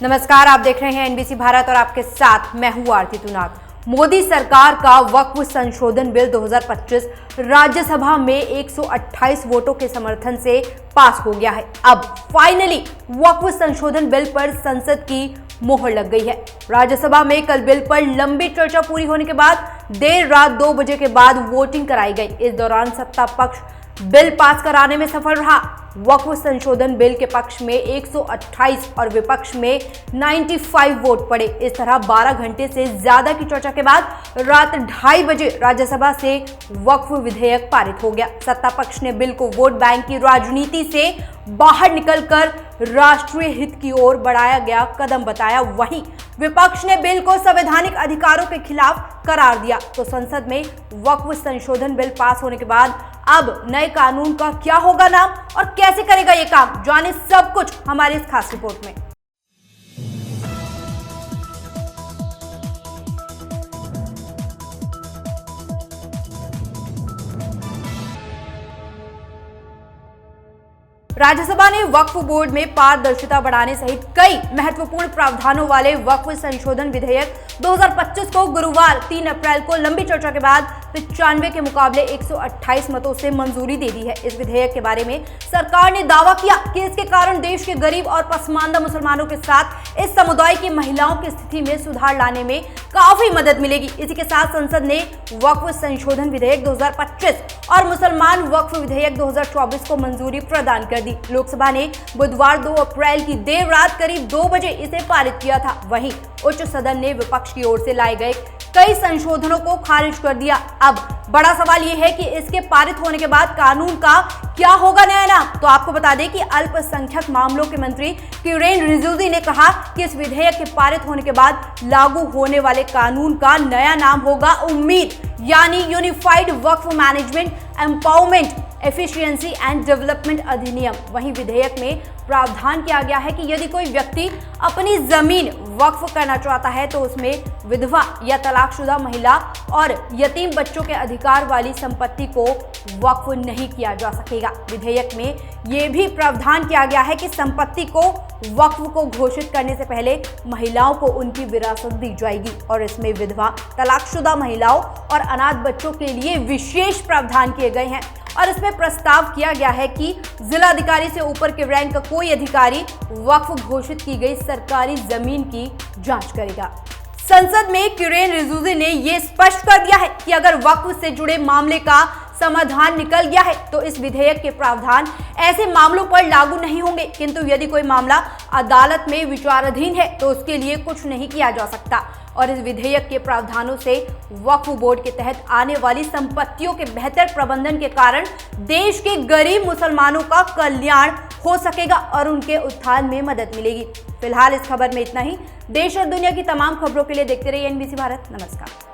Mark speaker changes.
Speaker 1: नमस्कार, आप देख रहे हैं एनबीसी भारत और आपके साथ मैं हूं आरती तुनाग। मोदी सरकार का वक्फ संशोधन बिल 2025 राज्यसभा में 128 वोटों के समर्थन से पास हो गया है। अब फाइनली वक्फ संशोधन बिल पर संसद की मोहर लग गई है। राज्यसभा में कल बिल पर लंबी चर्चा पूरी होने के बाद देर रात 2 बजे के बाद वोटिंग कराई गई। इस दौरान सत्ता पक्ष बिल पास कराने में सफल रहा। वक्फ संशोधन बिल के पक्ष में 128 और विपक्ष में 95 वोट पड़े। इस तरह 12 घंटे से ज्यादा की चर्चा के बाद रात 2:30 बजे राज्यसभा से वक्फ विधेयक पारित हो गया। सत्ता पक्ष ने बिल को वोट बैंक की राजनीति से बाहर निकलकर राष्ट्रीय हित की ओर बढ़ाया गया कदम बताया। वहीं विपक्ष ने बिल को संवैधानिक अधिकारों के खिलाफ करार दिया। तो संसद में वक्फ संशोधन बिल पास होने के बाद अब नए कानून का क्या होगा नाम और कैसे करेगा ये काम, जाने सब कुछ हमारी इस खास रिपोर्ट में। राज्यसभा ने वक्फ बोर्ड में पारदर्शिता बढ़ाने सहित कई महत्वपूर्ण प्रावधानों वाले वक्फ संशोधन विधेयक 2025 को गुरुवार 3 अप्रैल को लंबी चर्चा के बाद 95 के मुकाबले 128 मतों से मंजूरी दे दी है। इस विधेयक के बारे में सरकार ने दावा किया कि इसके कारण देश के गरीब और पसमानदा मुसलमानों के साथ इस समुदाय की महिलाओं की स्थिति में सुधार लाने में काफी मदद मिलेगी। इसी के साथ संसद ने वक्फ संशोधन विधेयक 2025 और मुसलमान वक्फ विधेयक 2024 को मंजूरी प्रदान कर दी। लोकसभा ने बुधवार 2 अप्रैल की देर रात करीब 2 बजे इसे पारित किया था। वहीं उच्च सदन ने विपक्ष की ओर से लाए गए कई संशोधनों को खारिज कर दिया। अब बड़ा सवाल यह है कि इसके पारित होने के बाद कानून का क्या होगा नया नाम। तो आपको बता दें कि अल्पसंख्यक मामलों के मंत्री किरेन रिजिजू ने कहा कि इस विधेयक के पारित होने के बाद लागू होने वाले कानून का नया नाम होगा उम्मीद, यानी unified Waqf management empowerment efficiency and development अधिनियम। वहीं विधेयक में प्रावधान किया गया है कि यदि कोई व्यक्ति अपनी जमीन वक्फ करना चाहता है तो उसमें विधवा या तलाकशुदा महिला और यतीम बच्चों के अधिकार वाली संपत्ति को वक्फ नहीं किया जा सकेगा। विधेयक में यह भी प्रावधान किया गया है कि संपत्ति को वक्फ को घोषित करने से पहले महिलाओं को उनकी विरासत दी जाएगी और इसमें विधवा, तलाकशुदा महिलाओं और अनाथ बच्चों के लिए विशेष प्रावधान किए गए हैं। और इसमें प्रस्ताव किया गया है कि जिलाधिकारी से ऊपर के रैंक का कोई अधिकारी वक्फ घोषित की गई सरकारी जमीन की जांच करेगा। संसद में किरेन रिजिजू ने यह स्पष्ट कर दिया है कि अगर वक्फ से जुड़े मामले का समाधान निकल गया है तो इस विधेयक के प्रावधान ऐसे मामलों पर लागू नहीं होंगे, किंतु यदि कोई मामला अदालत में विचाराधीन है तो उसके लिए कुछ नहीं किया जा सकता। और इस विधेयक के प्रावधानों से वक्फ बोर्ड के तहत आने वाली संपत्तियों के बेहतर प्रबंधन के कारण देश के गरीब मुसलमानों का कल्याण हो सकेगा और उनके उत्थान में मदद मिलेगी। फिलहाल इस खबर में इतना ही। देश और दुनिया की तमाम खबरों के लिए देखते रहिए एनबीसी भारत। नमस्कार।